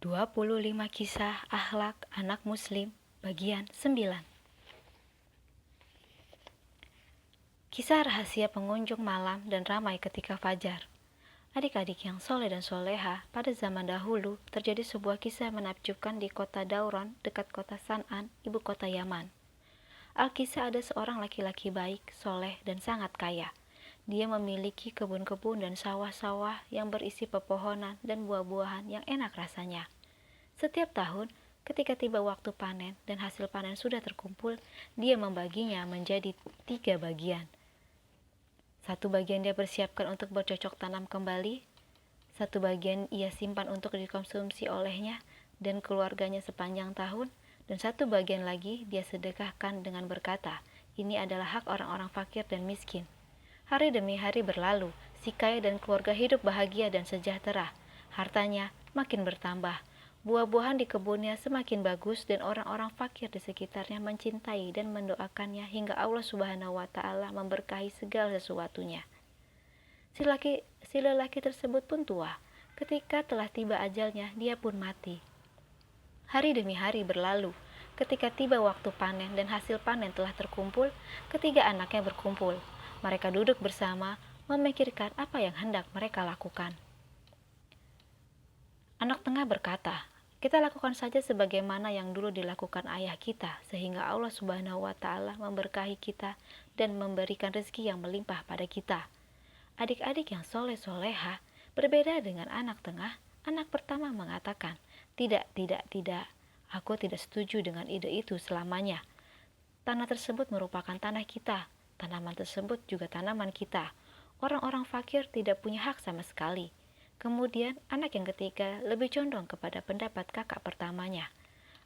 25 Kisah Akhlak Anak Muslim Bagian 9. Kisah rahasia pengunjung malam dan ramai ketika fajar. Adik-adik yang soleh dan soleha, pada zaman dahulu terjadi sebuah kisah menakjubkan di kota Dauron dekat kota San'an, ibu kota Yaman. Alkisah ada seorang laki-laki baik, soleh, dan sangat kaya. Dia memiliki kebun-kebun dan sawah-sawah yang berisi pepohonan dan buah-buahan yang enak rasanya. Setiap tahun, ketika tiba waktu panen dan hasil panen sudah terkumpul, dia membaginya menjadi 3 bagian. Satu bagian dia persiapkan untuk bercocok tanam kembali, satu bagian ia simpan untuk dikonsumsi olehnya dan keluarganya sepanjang tahun, dan satu bagian lagi dia sedekahkan dengan berkata, ini adalah hak orang-orang fakir dan miskin. Hari demi hari berlalu, si kaya dan keluarga hidup bahagia dan sejahtera. Hartanya makin bertambah, buah-buahan di kebunnya semakin bagus, dan orang-orang fakir di sekitarnya mencintai dan mendoakannya hingga Allah Subhanahu wa Ta'ala memberkahi segala sesuatunya. Si lelaki tersebut pun tua. Ketika telah tiba ajalnya, dia pun mati. Hari demi hari berlalu. Ketika tiba waktu panen dan hasil panen telah terkumpul, ketiga anaknya berkumpul. Mereka duduk bersama, memikirkan apa yang hendak mereka lakukan. Anak tengah berkata, kita lakukan saja sebagaimana yang dulu dilakukan ayah kita, sehingga Allah Subhanahu wa Ta'ala memberkahi kita dan memberikan rezeki yang melimpah pada kita. Adik-adik yang soleh-soleha berbeda dengan anak tengah. Anak pertama mengatakan, tidak, aku tidak setuju dengan ide itu selamanya. Tanah tersebut merupakan tanah kita, tanaman tersebut juga tanaman kita. Orang-orang fakir tidak punya hak sama sekali. Kemudian anak yang ketiga lebih condong kepada pendapat kakak pertamanya.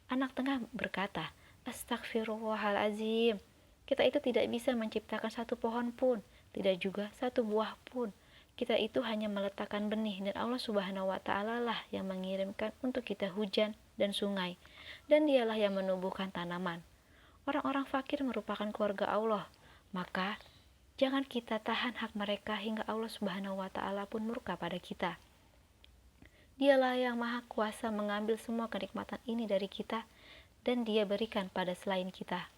Anak tengah berkata, Astagfirullahalazim, kita itu tidak bisa menciptakan satu pohon pun, tidak juga satu buah pun. Kita itu hanya meletakkan benih, dan Allah Subhanahu wa Ta'ala lah yang mengirimkan untuk kita hujan dan sungai, dan dialah yang menumbuhkan tanaman. Orang-orang fakir merupakan keluarga Allah, maka jangan kita tahan hak mereka hingga Allah Subhanahu wa Ta'ala pun murka pada kita. Dialah yang maha kuasa mengambil semua kenikmatan ini dari kita, dan dia berikan pada selain kita.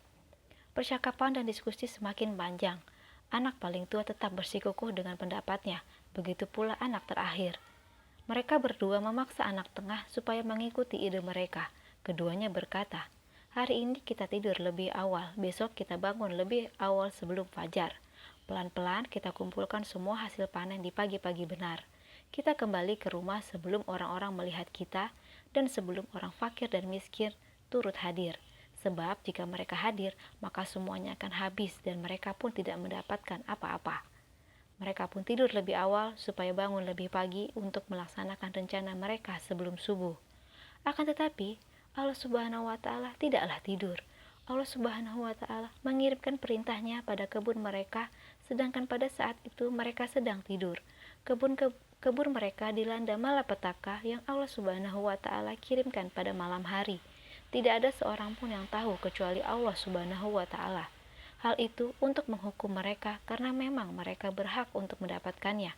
Percakapan dan diskusi semakin panjang. Anak paling tua tetap bersikukuh dengan pendapatnya, begitu pula anak terakhir. Mereka berdua memaksa anak tengah supaya mengikuti ide mereka. Keduanya berkata, hari ini kita tidur lebih awal, besok kita bangun lebih awal sebelum fajar. Pelan-pelan kita kumpulkan semua hasil panen di pagi-pagi benar. Kita kembali ke rumah sebelum orang-orang melihat kita, dan sebelum orang fakir dan miskin turut hadir. Sebab jika mereka hadir, maka semuanya akan habis dan mereka pun tidak mendapatkan apa-apa. Mereka pun tidur lebih awal supaya bangun lebih pagi untuk melaksanakan rencana mereka sebelum subuh. Akan tetapi, Allah Subhanahu wa Ta'ala tidaklah tidur. Allah Subhanahu wa Ta'ala mengirimkan perintahnya pada kebun mereka, sedangkan pada saat itu mereka sedang tidur. Kebun mereka dilanda malapetaka yang Allah Subhanahu wa Ta'ala kirimkan pada malam hari. Tidak ada seorang pun yang tahu kecuali Allah Subhanahu wa Ta'ala. Hal itu untuk menghukum mereka karena memang mereka berhak untuk mendapatkannya.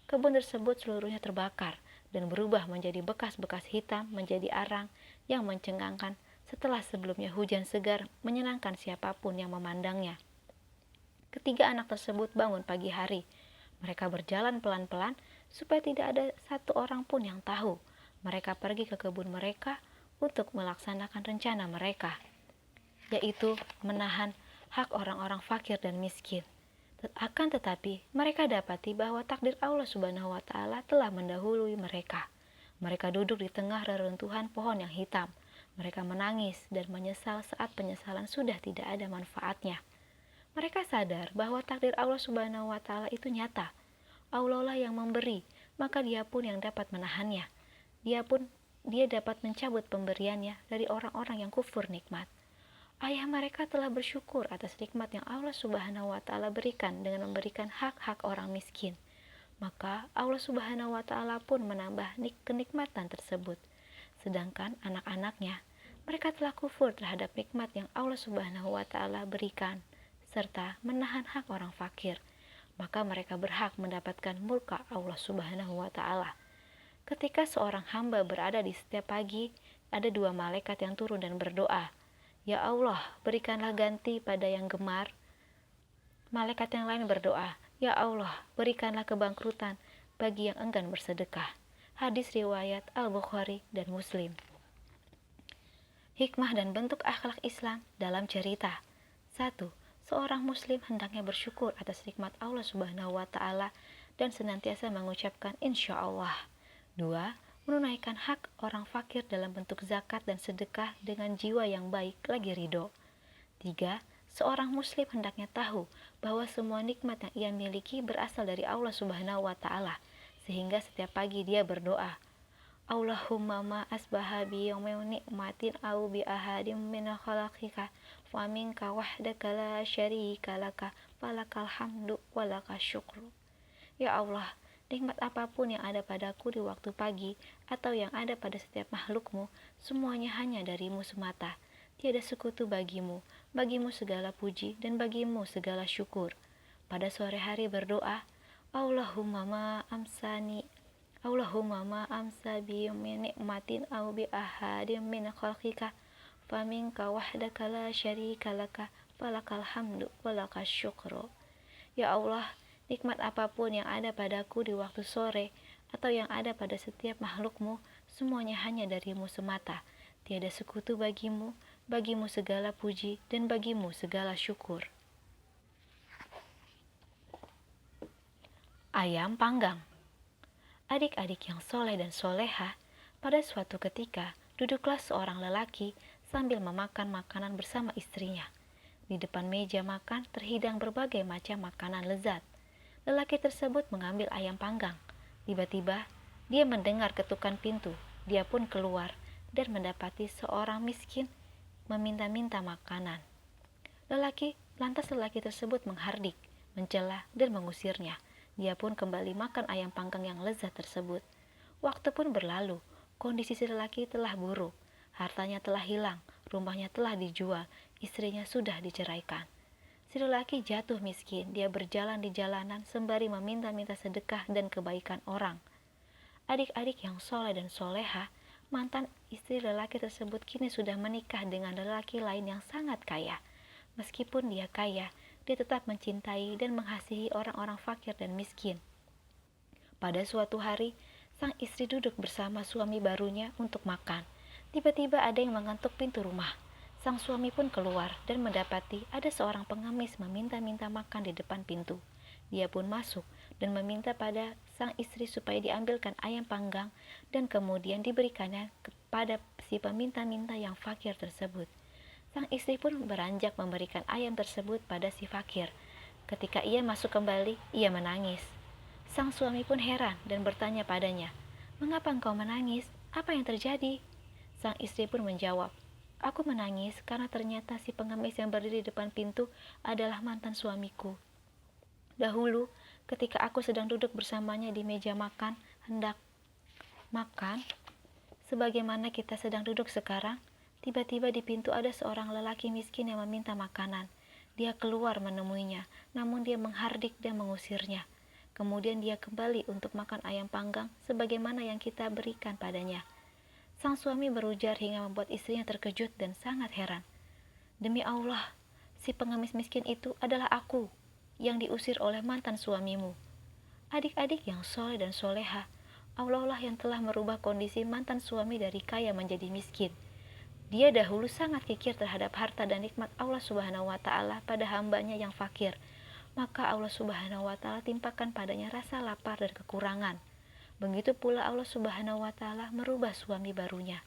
Kebun tersebut seluruhnya terbakar dan berubah menjadi bekas-bekas hitam menjadi arang yang mencengangkan setelah sebelumnya hujan segar menyenangkan siapapun yang memandangnya. Ketiga anak tersebut bangun pagi hari. Mereka berjalan pelan-pelan supaya tidak ada satu orang pun yang tahu. Mereka pergi ke kebun mereka untuk melaksanakan rencana mereka, yaitu menahan hak orang-orang fakir dan miskin. Akan tetapi, mereka dapati bahwa takdir Allah Subhanahu wa Ta'ala telah mendahului mereka. Mereka duduk di tengah reruntuhan pohon yang hitam. Mereka menangis dan menyesal saat penyesalan sudah tidak ada manfaatnya. Mereka sadar bahwa takdir Allah Subhanahu wa Ta'ala itu nyata. Allah lah yang memberi, maka dia pun yang dapat menahannya. Dia dapat mencabut pemberiannya dari orang-orang yang kufur nikmat. Ayah mereka telah bersyukur atas nikmat yang Allah Subhanahu wa Ta'ala berikan dengan memberikan hak-hak orang miskin. Maka Allah Subhanahu wa Ta'ala pun menambah kenikmatan tersebut. Sedangkan anak-anaknya, mereka telah kufur terhadap nikmat yang Allah Subhanahu wa Ta'ala berikan, serta menahan hak orang fakir. Maka mereka berhak mendapatkan murka Allah Subhanahu wa Ta'ala. Ketika seorang hamba berada di setiap pagi, ada dua malaikat yang turun dan berdoa, "Ya Allah, berikanlah ganti pada yang gemar." Malaikat yang lain berdoa, "Ya Allah, berikanlah kebangkrutan bagi yang enggan bersedekah." Hadis riwayat Al-Bukhari dan Muslim. Hikmah dan bentuk akhlak Islam dalam cerita. 1. Seorang muslim hendaknya bersyukur atas nikmat Allah Subhanahu wa taala dan senantiasa mengucapkan insya Allah. 2. Menunaikan hak orang fakir dalam bentuk zakat dan sedekah dengan jiwa yang baik lagi ridho. 3. Seorang muslim hendaknya tahu bahwa semua nikmat yang ia miliki berasal dari Allah Subhanahu wa taala, sehingga setiap pagi dia berdoa, Allahumma ma asbaha bi yawmin ni'matin au bi ahadim min khalaqika fa minka wahdaka la syarika laka falakal hamdu walaka syukru. Ya Allah, nikmat apapun yang ada padaku di waktu pagi atau yang ada pada setiap makhlukmu, semuanya hanya darimu semata. Tiada sekutu bagimu segala puji dan bagimu segala syukur. Pada sore hari berdoa, Allahumma ma amsa bi min nikmatin au bi ahadim min khalqika fa minka wahdaka la syarika laka falakal hamdu walaka syukru. Ya Allah, nikmat apapun yang ada padaku di waktu sore atau yang ada pada setiap makhlukmu, semuanya hanya darimu semata. Tiada sekutu bagimu segala puji dan bagimu segala syukur. Ayam panggang. Adik-adik yang soleh dan soleha, pada suatu ketika duduklah seorang lelaki sambil memakan makanan bersama istrinya. Di depan meja makan terhidang berbagai macam makanan lezat. Lelaki tersebut mengambil ayam panggang. Tiba-tiba dia mendengar ketukan pintu. Dia pun keluar dan mendapati seorang miskin meminta-minta makanan. Lantas lelaki tersebut menghardik, mencela dan mengusirnya. Dia pun kembali makan ayam panggang yang lezat tersebut. Waktu pun berlalu, kondisi si lelaki telah buruk. Hartanya telah hilang, rumahnya telah dijual, istrinya sudah diceraikan. Si lelaki jatuh miskin, dia berjalan di jalanan sembari meminta-minta sedekah dan kebaikan orang. Adik-adik yang soleh dan soleha, mantan istri lelaki tersebut kini sudah menikah dengan lelaki lain yang sangat kaya. Meskipun dia kaya, dia tetap mencintai dan mengasihi orang-orang fakir dan miskin. Pada suatu hari, sang istri duduk bersama suami barunya untuk makan. Tiba-tiba ada yang mengetuk pintu rumah. Sang suami pun keluar dan mendapati ada seorang pengemis meminta-minta makan di depan pintu. Dia pun masuk dan meminta pada sang istri supaya diambilkan ayam panggang dan kemudian diberikannya kepada si peminta-minta yang fakir tersebut. Sang istri pun beranjak memberikan ayam tersebut pada si fakir. Ketika ia masuk kembali, ia menangis. Sang suami pun heran dan bertanya padanya, "Mengapa engkau menangis? Apa yang terjadi?" Sang istri pun menjawab, "Aku menangis karena ternyata si pengemis yang berdiri di depan pintu adalah mantan suamiku. Dahulu, ketika aku sedang duduk bersamanya di meja makan, hendak makan, sebagaimana kita sedang duduk sekarang, tiba-tiba di pintu ada seorang lelaki miskin yang meminta makanan. Dia keluar menemuinya, namun dia menghardik dan mengusirnya. Kemudian dia kembali untuk makan ayam panggang sebagaimana yang kita berikan padanya." Sang suami berujar hingga membuat istrinya terkejut dan sangat heran. "Demi Allah, si pengemis miskin itu adalah aku yang diusir oleh mantan suamimu." Adik-adik yang soleh dan soleha, Allah lah yang telah merubah kondisi mantan suami dari kaya menjadi miskin. Dia dahulu sangat kikir terhadap harta dan nikmat Allah Subhanahu wa taala pada hambanya yang fakir. Maka Allah Subhanahu wa taala timpakan padanya rasa lapar dan kekurangan. Begitu pula Allah Subhanahu wa taala merubah suami barunya.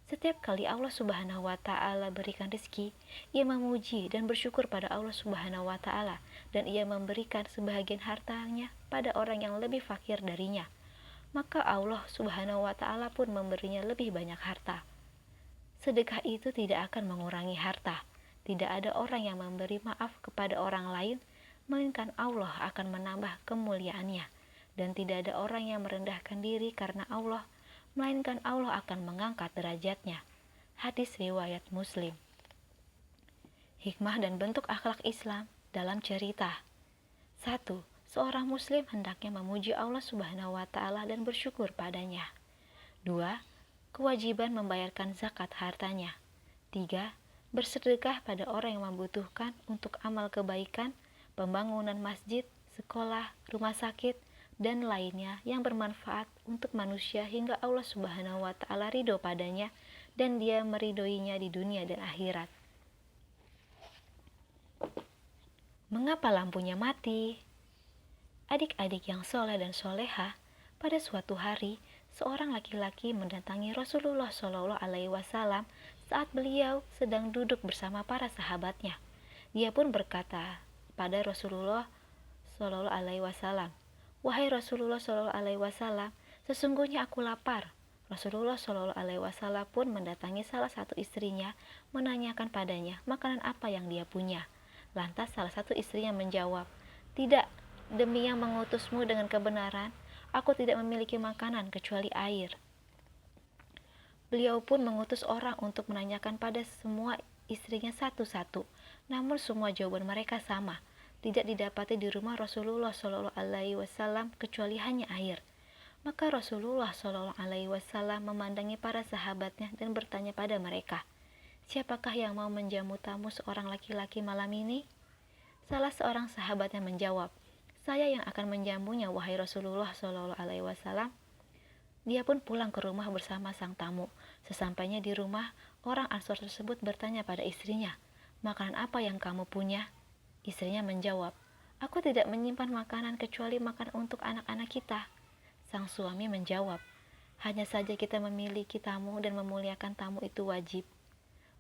Setiap kali Allah Subhanahu wa taala berikan rezeki, ia memuji dan bersyukur pada Allah Subhanahu wa taala dan ia memberikan sebahagian hartanya pada orang yang lebih fakir darinya. Maka Allah Subhanahu wa taala pun memberinya lebih banyak harta. Sedekah itu tidak akan mengurangi harta. Tidak ada orang yang memberi maaf kepada orang lain, melainkan Allah akan menambah kemuliaannya. Dan tidak ada orang yang merendahkan diri karena Allah, melainkan Allah akan mengangkat derajatnya. Hadis riwayat Muslim. Hikmah dan bentuk akhlak Islam dalam cerita. 1. Seorang muslim hendaknya memuji Allah Subhanahu wa taala dan bersyukur padanya. 2. Kewajiban membayarkan zakat hartanya. 3. Bersedekah pada orang yang membutuhkan untuk amal kebaikan, pembangunan masjid, sekolah, rumah sakit, dan lainnya yang bermanfaat untuk manusia hingga Allah Subhanahu wa Ta'ala ridho padanya dan Dia meridhoinya di dunia dan akhirat. Mengapa lampunya mati? Adik-adik yang soleh dan soleha, pada suatu hari seorang laki-laki mendatangi Rasulullah Shallallahu Alaihi Wasallam saat beliau sedang duduk bersama para sahabatnya. Dia pun berkata pada Rasulullah Shallallahu Alaihi Wasallam, "Wahai Rasulullah Shallallahu Alaihi Wasallam, sesungguhnya aku lapar." Rasulullah Shallallahu Alaihi Wasallam pun mendatangi salah satu istrinya, menanyakan padanya makanan apa yang dia punya. Lantas salah satu istrinya menjawab, "Tidak, demi yang mengutusmu dengan kebenaran, aku tidak memiliki makanan kecuali air." Beliau pun mengutus orang untuk menanyakan pada semua istrinya satu-satu, namun semua jawaban mereka sama, tidak didapati di rumah Rasulullah Shallallahu Alaihi Wasallam kecuali hanya air. Maka Rasulullah Shallallahu Alaihi Wasallam memandangi para sahabatnya dan bertanya pada mereka, "Siapakah yang mau menjamu tamu seorang laki-laki malam ini?" Salah seorang sahabatnya menjawab, "Saya yang akan menjamunya, wahai Rasulullah Shallallahu Alaihi Wasallam." Dia pun pulang ke rumah bersama sang tamu. Sesampainya di rumah, orang Ansor tersebut bertanya pada istrinya, "Makanan apa yang kamu punya?" Istrinya menjawab, "Aku tidak menyimpan makanan kecuali makan untuk anak-anak kita." Sang suami menjawab, "Hanya saja kita memiliki tamu dan memuliakan tamu itu wajib.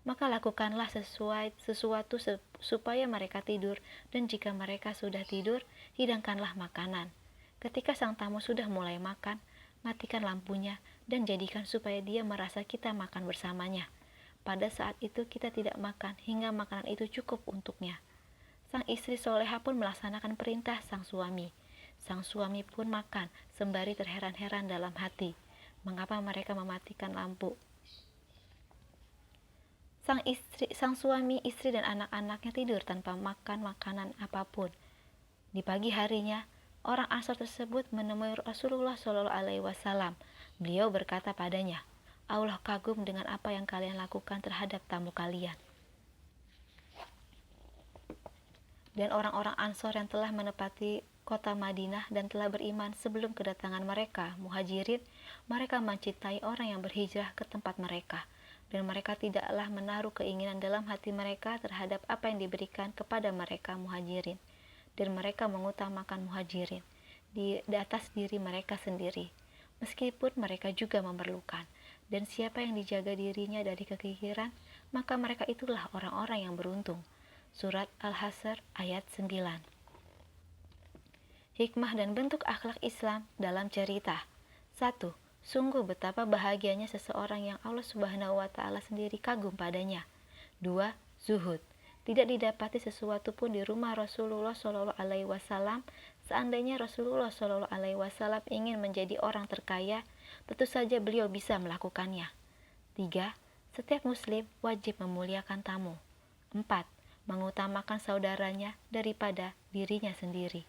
Maka lakukanlah sesuatu supaya mereka tidur, dan jika mereka sudah tidur, hidangkanlah makanan. Ketika sang tamu sudah mulai makan, matikan lampunya dan jadikan supaya dia merasa kita makan bersamanya. Pada saat itu kita tidak makan hingga makanan itu cukup untuknya." Sang istri soleha pun melaksanakan perintah sang suami. Sang suami pun makan sembari terheran-heran dalam hati, mengapa mereka mematikan lampu. Sang suami, istri, dan anak-anaknya tidur tanpa makan makanan apapun. Di pagi harinya, orang Ansor tersebut menemui Rasulullah Shallallahu Alaihi Wasallam. Beliau berkata padanya, "Allah kagum dengan apa yang kalian lakukan terhadap tamu kalian." Dan orang-orang Ansor yang telah menepati kota Madinah dan telah beriman sebelum kedatangan mereka, Muhajirin, mereka mencintai orang yang berhijrah ke tempat mereka. Dan mereka tidaklah menaruh keinginan dalam hati mereka terhadap apa yang diberikan kepada mereka Muhajirin. Dan mereka mengutamakan Muhajirin di atas diri mereka sendiri, meskipun mereka juga memerlukan. Dan siapa yang dijaga dirinya dari kekikiran, maka mereka itulah orang-orang yang beruntung. Surat Al-Hasr ayat 9. Hikmah dan bentuk akhlak Islam dalam cerita. 1. Sungguh betapa bahagianya seseorang yang Allah Subhanahu wa Ta'ala sendiri kagum padanya. 2. Zuhud. Tidak didapati sesuatu pun di rumah Rasulullah Shallallahu Alaihi Wasallam. Seandainya Rasulullah Shallallahu Alaihi Wasallam ingin menjadi orang terkaya, tentu saja beliau bisa melakukannya. 3. Setiap muslim wajib memuliakan tamu. 4. Mengutamakan saudaranya daripada dirinya sendiri.